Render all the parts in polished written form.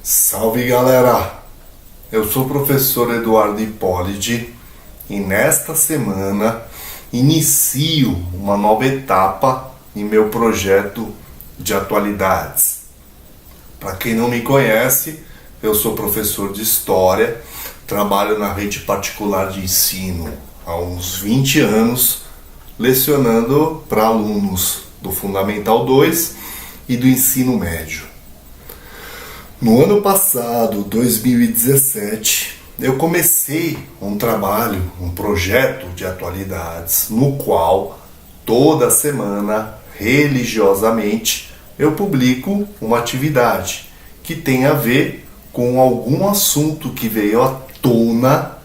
Salve galera! Eu sou o professor Eduardo Hipólidi e nesta semana inicio uma nova etapa em meu projeto de atualidades. Para quem não me conhece, eu sou professor de História, trabalho na rede particular de ensino há uns 20 anos, lecionando para alunos do Fundamental 2 e do ensino médio. No ano passado, 2017, eu comecei um trabalho, um projeto de atualidades, no qual toda semana, religiosamente, eu publico uma atividade que tem a ver com algum assunto que veio à tona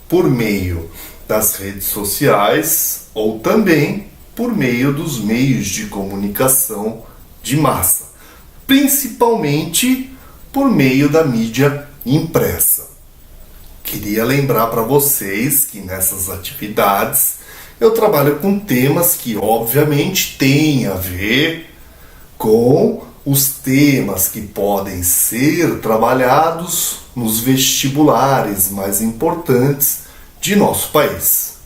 por meio das redes sociais ou também por meio dos meios de comunicação de massa, principalmente por meio da mídia impressa. Queria lembrar para vocês que nessas atividades eu trabalho com temas que obviamente têm a ver com os temas que podem ser trabalhados nos vestibulares mais importantes de nosso país.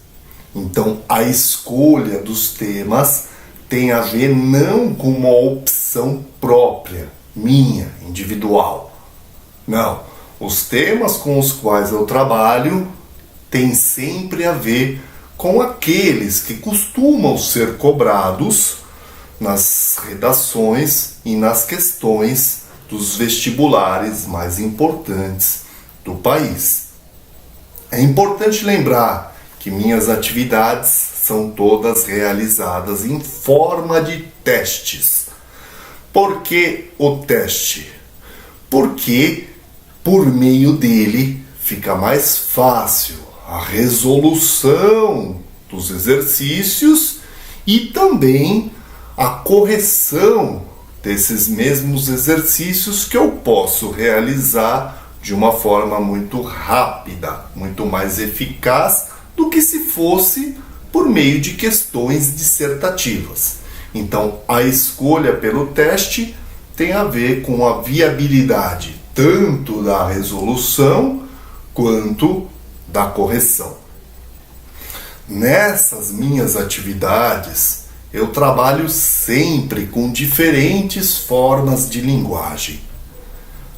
Então, a escolha dos temas tem a ver não com uma opção própria, minha, individual. Não, os temas com os quais eu trabalho têm sempre a ver com aqueles que costumam ser cobrados nas redações e nas questões dos vestibulares mais importantes do país. É importante lembrar que minhas atividades são todas realizadas em forma de testes. Por que o teste? Porque por meio dele fica mais fácil a resolução dos exercícios e também a correção desses mesmos exercícios que eu posso realizar de uma forma muito rápida, muito mais eficaz do que se fosse por meio de questões dissertativas. Então, a escolha pelo teste tem a ver com a viabilidade tanto da resolução quanto da correção. Nessas minhas atividades, eu trabalho sempre com diferentes formas de linguagem.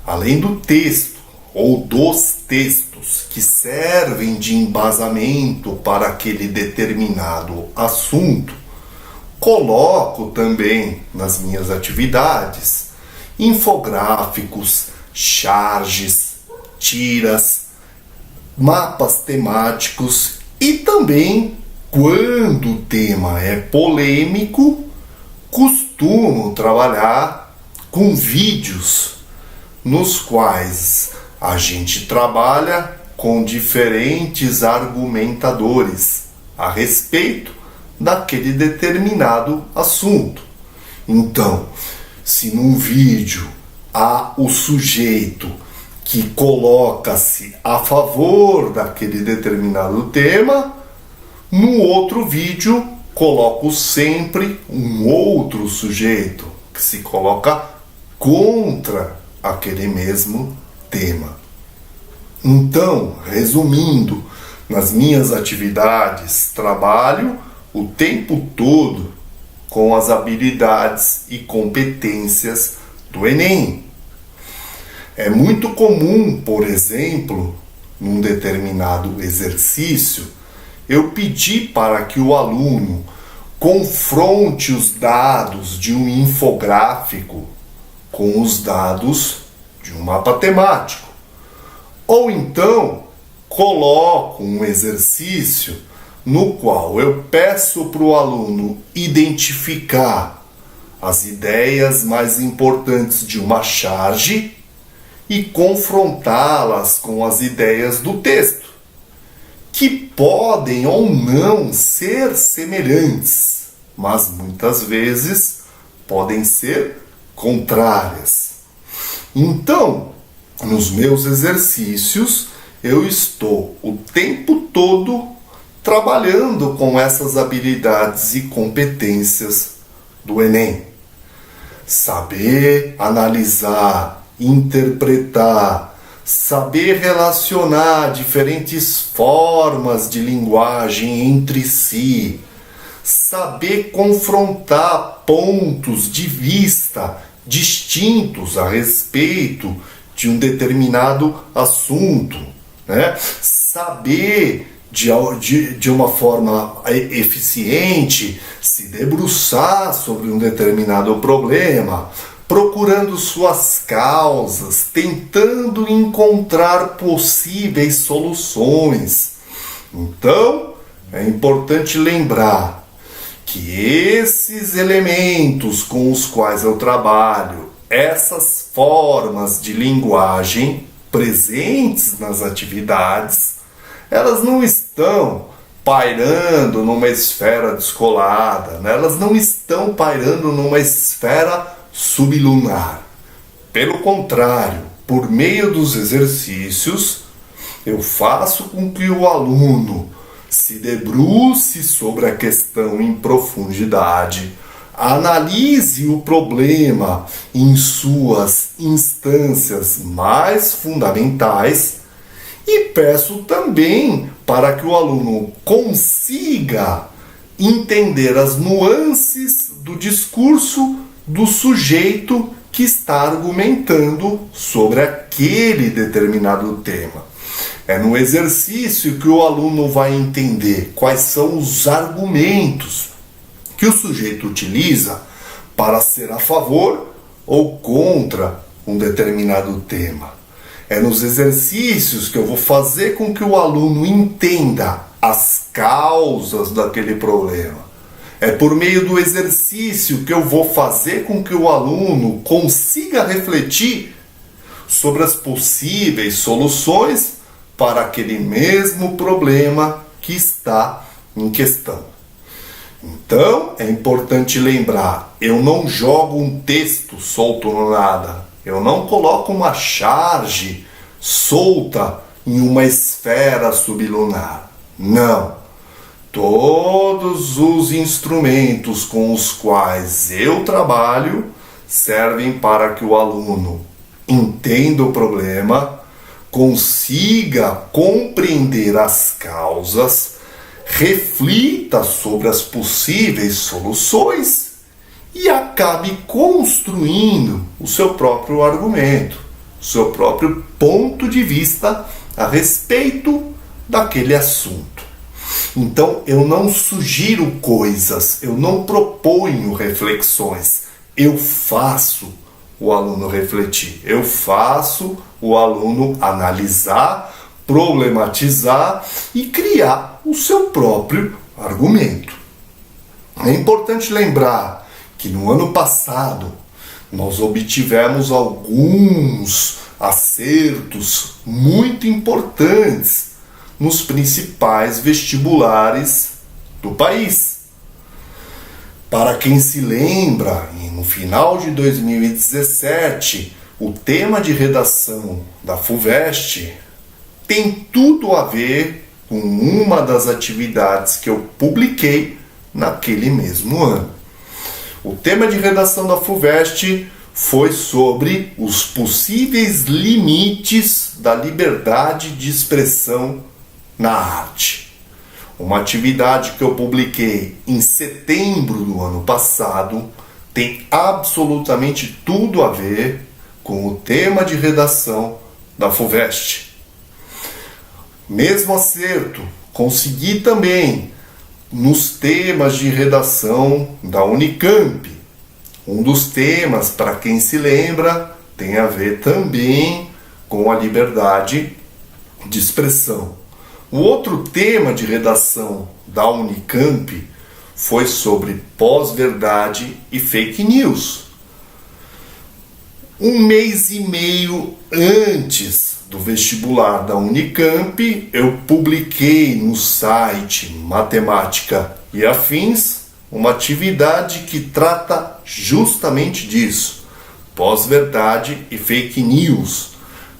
Além do texto ou dos textos que servem de embasamento para aquele determinado assunto, coloco também nas minhas atividades infográficos, charges, tiras, mapas temáticos e também, quando o tema é polêmico, costumo trabalhar com vídeos nos quais a gente trabalha com diferentes argumentadores a respeito daquele determinado assunto. Então, se num vídeo há o sujeito que coloca-se a favor daquele determinado tema, no outro vídeo coloco sempre um outro sujeito que se coloca contra aquele mesmo tema. Então, resumindo, nas minhas atividades trabalho o tempo todo com as habilidades e competências do Enem. É muito comum, por exemplo, num determinado exercício, eu pedir para que o aluno confronte os dados de um infográfico com os dados de um mapa temático. Ou então, coloco um exercício no qual eu peço para o aluno identificar as ideias mais importantes de uma charge e confrontá-las com as ideias do texto, que podem ou não ser semelhantes, mas muitas vezes podem ser contrárias. Então, nos meus exercícios, eu estou o tempo todo trabalhando com essas habilidades e competências do Enem. Saber analisar interpretar, saber relacionar diferentes formas de linguagem entre si, saber confrontar pontos de vista distintos a respeito de um determinado assunto, né? Saber de uma forma eficiente se debruçar sobre um determinado problema, procurando suas causas, tentando encontrar possíveis soluções. Então, é importante lembrar que esses elementos com os quais eu trabalho, essas formas de linguagem presentes nas atividades, elas não estão pairando numa esfera descolada, né? Elas não estão pairando numa esfera sublunar. Pelo contrário, por meio dos exercícios, eu faço com que o aluno se debruce sobre a questão em profundidade, analise o problema em suas instâncias mais fundamentais e peço também para que o aluno consiga entender as nuances do discurso do sujeito que está argumentando sobre aquele determinado tema. É no exercício que o aluno vai entender quais são os argumentos que o sujeito utiliza para ser a favor ou contra um determinado tema. É nos exercícios que eu vou fazer com que o aluno entenda as causas daquele problema. É por meio do exercício que eu vou fazer com que o aluno consiga refletir sobre as possíveis soluções para aquele mesmo problema que está em questão. Então, é importante lembrar, eu não jogo um texto solto no nada. Eu não coloco uma charge solta em uma esfera sublunar. Não. Todos os instrumentos com os quais eu trabalho servem para que o aluno entenda o problema, consiga compreender as causas, reflita sobre as possíveis soluções e acabe construindo o seu próprio argumento, o seu próprio ponto de vista a respeito daquele assunto. Então, eu não sugiro coisas, eu não proponho reflexões, eu faço o aluno refletir, eu faço o aluno analisar, problematizar e criar o seu próprio argumento. É importante lembrar que no ano passado nós obtivemos alguns acertos muito importantes nos principais vestibulares do país. Para quem se lembra, no final de 2017, o tema de redação da FUVEST tem tudo a ver com uma das atividades que eu publiquei naquele mesmo ano. O tema de redação da FUVEST foi sobre os possíveis limites da liberdade de expressão na arte. Uma atividade que eu publiquei em setembro do ano passado tem absolutamente tudo a ver com o tema de redação da FUVEST. Mesmo acerto, consegui também nos temas de redação da Unicamp. Um dos temas, para quem se lembra, tem a ver também com a liberdade de expressão. O outro tema de redação da Unicamp foi sobre pós-verdade e fake news. Um mês e meio antes do vestibular da Unicamp, eu publiquei no site Matemática e Afins uma atividade que trata justamente disso, pós-verdade e fake news.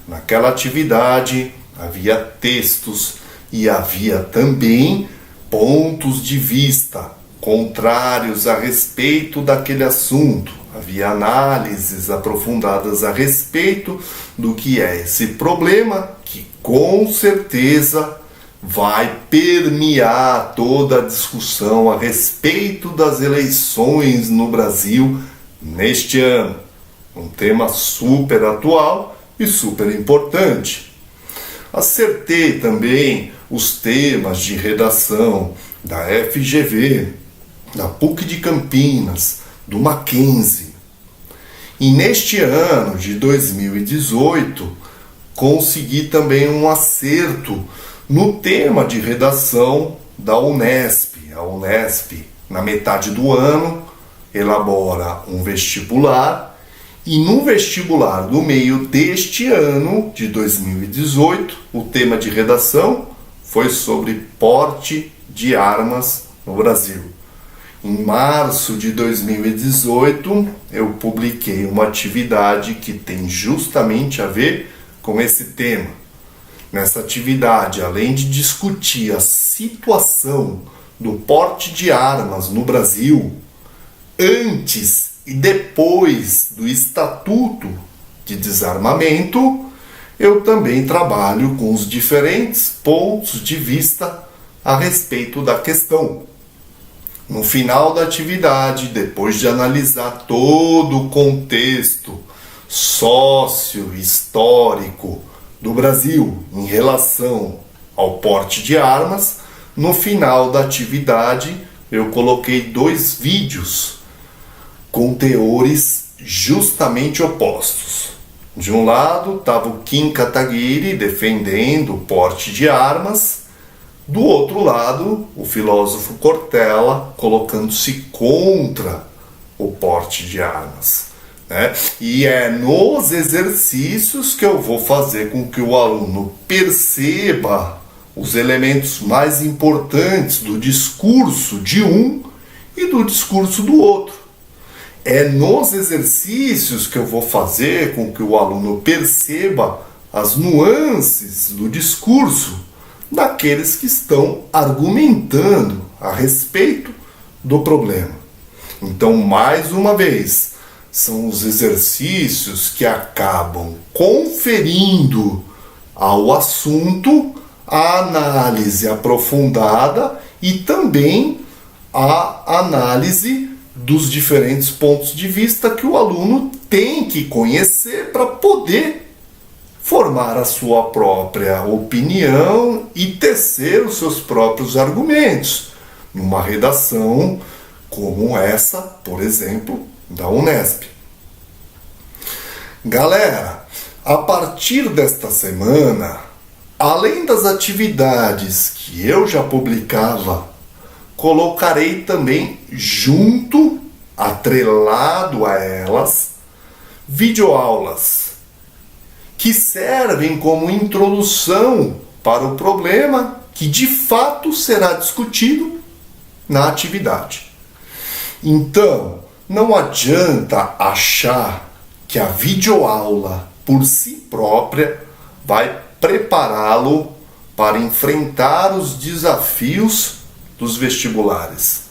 Naquela atividade havia textos e havia também pontos de vista contrários a respeito daquele assunto. Havia análises aprofundadas a respeito do que é esse problema, que com certeza vai permear toda a discussão a respeito das eleições no Brasil neste ano. Um tema super atual e super importante. Acertei também os temas de redação da FGV, da PUC de Campinas, do Mackenzie. E neste ano de 2018, consegui também um acerto no tema de redação da Unesp. A Unesp, na metade do ano, elabora um vestibular, e no vestibular do meio deste ano, de 2018, o tema de redação foi sobre porte de armas no Brasil. Em março de 2018, eu publiquei uma atividade que tem justamente a ver com esse tema. Nessa atividade, além de discutir a situação do porte de armas no Brasil, antes e depois do Estatuto de Desarmamento, eu também trabalho com os diferentes pontos de vista a respeito da questão. No final da atividade, depois de analisar todo o contexto sócio-histórico do Brasil em relação ao porte de armas, no final da atividade eu coloquei 2 vídeos com teores justamente opostos. De um lado estava o Kim Kataguiri defendendo o porte de armas, do outro lado o filósofo Cortella colocando-se contra o porte de armas. E é nos exercícios que eu vou fazer com que o aluno perceba os elementos mais importantes do discurso de um e do discurso do outro. É nos exercícios que eu vou fazer com que o aluno perceba as nuances do discurso daqueles que estão argumentando a respeito do problema. Então, mais uma vez, são os exercícios que acabam conferindo ao assunto a análise aprofundada e também a análise dos diferentes pontos de vista que o aluno tem que conhecer para poder formar a sua própria opinião e tecer os seus próprios argumentos numa redação como essa, por exemplo, da Unesp. Galera, a partir desta semana, além das atividades que eu já publicava, colocarei também junto, atrelado a elas, videoaulas que servem como introdução para o problema que de fato será discutido na atividade. Então, não adianta achar que a videoaula por si própria vai prepará-lo para enfrentar os desafios dos vestibulares.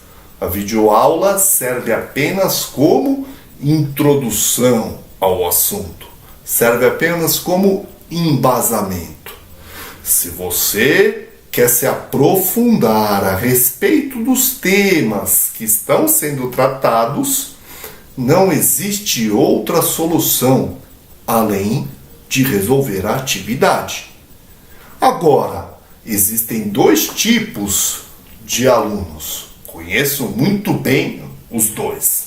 A videoaula serve apenas como introdução ao assunto, serve apenas como embasamento. Se você quer se aprofundar a respeito dos temas que estão sendo tratados, não existe outra solução além de resolver a atividade. Agora, existem 2 tipos de alunos. Conheço muito bem os 2.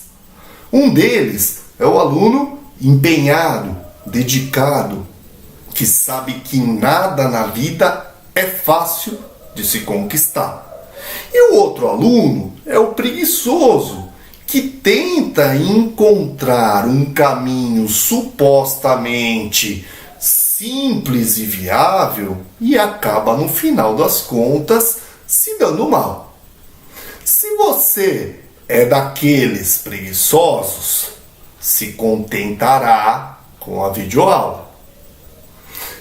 Um deles é o aluno empenhado, dedicado, que sabe que nada na vida é fácil de se conquistar. E o outro aluno é o preguiçoso, que tenta encontrar um caminho supostamente simples e viável e acaba, no final das contas, se dando mal. Se você é daqueles preguiçosos, se contentará com a videoaula.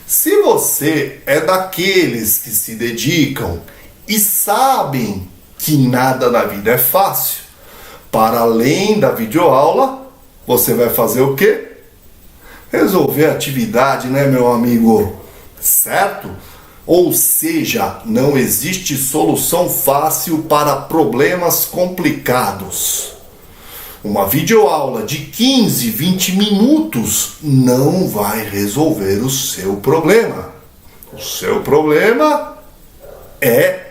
Se você é daqueles que se dedicam e sabem que nada na vida é fácil. Para além da videoaula, você vai fazer o quê? Resolver a atividade, né, meu amigo? Certo? Ou seja, não existe solução fácil para problemas complicados. Uma videoaula de 15, 20 minutos não vai resolver o seu problema. O seu problema é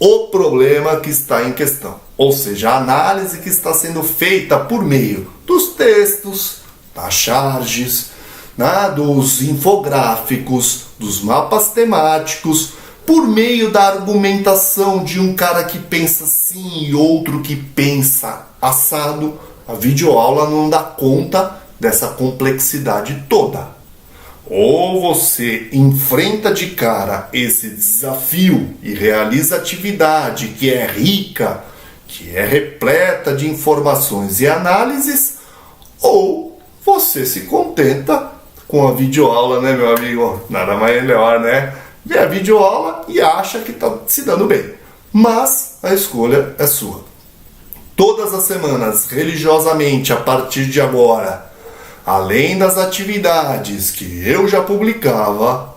o problema que está em questão. Ou seja, a análise que está sendo feita por meio dos textos, das charges, dos infográficos, dos mapas temáticos, por meio da argumentação de um cara que pensa assim e outro que pensa assado. A videoaula não dá conta dessa complexidade toda. Ou você enfrenta de cara esse desafio e realiza atividade que é rica, que é repleta de informações e análises, ou você se contenta com a videoaula, né, meu amigo? Nada mais melhor, né? Vê a videoaula e acha que está se dando bem. Mas a escolha é sua. Todas as semanas, religiosamente, a partir de agora, além das atividades que eu já publicava,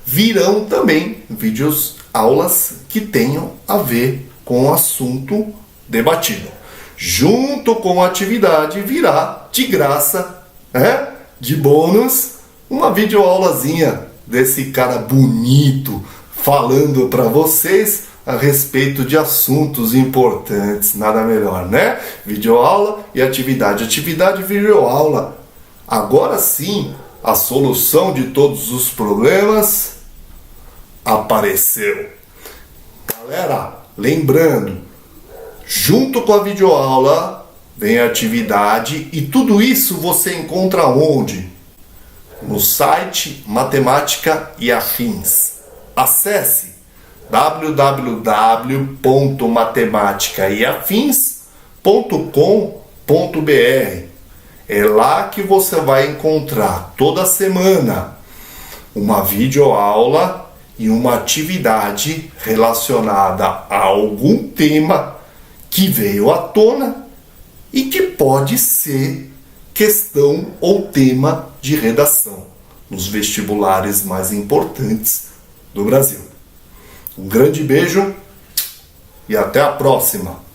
virão também vídeos, aulas que tenham a ver com o assunto debatido. Junto com a atividade virá, de graça, de bônus, uma videoaulazinha desse cara bonito falando para vocês a respeito de assuntos importantes. Nada melhor, né? Videoaula e atividade. Atividade e videoaula. Agora sim, a solução de todos os problemas apareceu. Galera, lembrando, junto com a videoaula vem a atividade e tudo isso você encontra onde? No site Matemática e Afins. Acesse www.matematicaeafins.com.br. É lá que você vai encontrar toda semana uma videoaula e uma atividade relacionada a algum tema que veio à tona e que pode ser questão ou tema de redação nos vestibulares mais importantes do Brasil. Um grande beijo e até a próxima!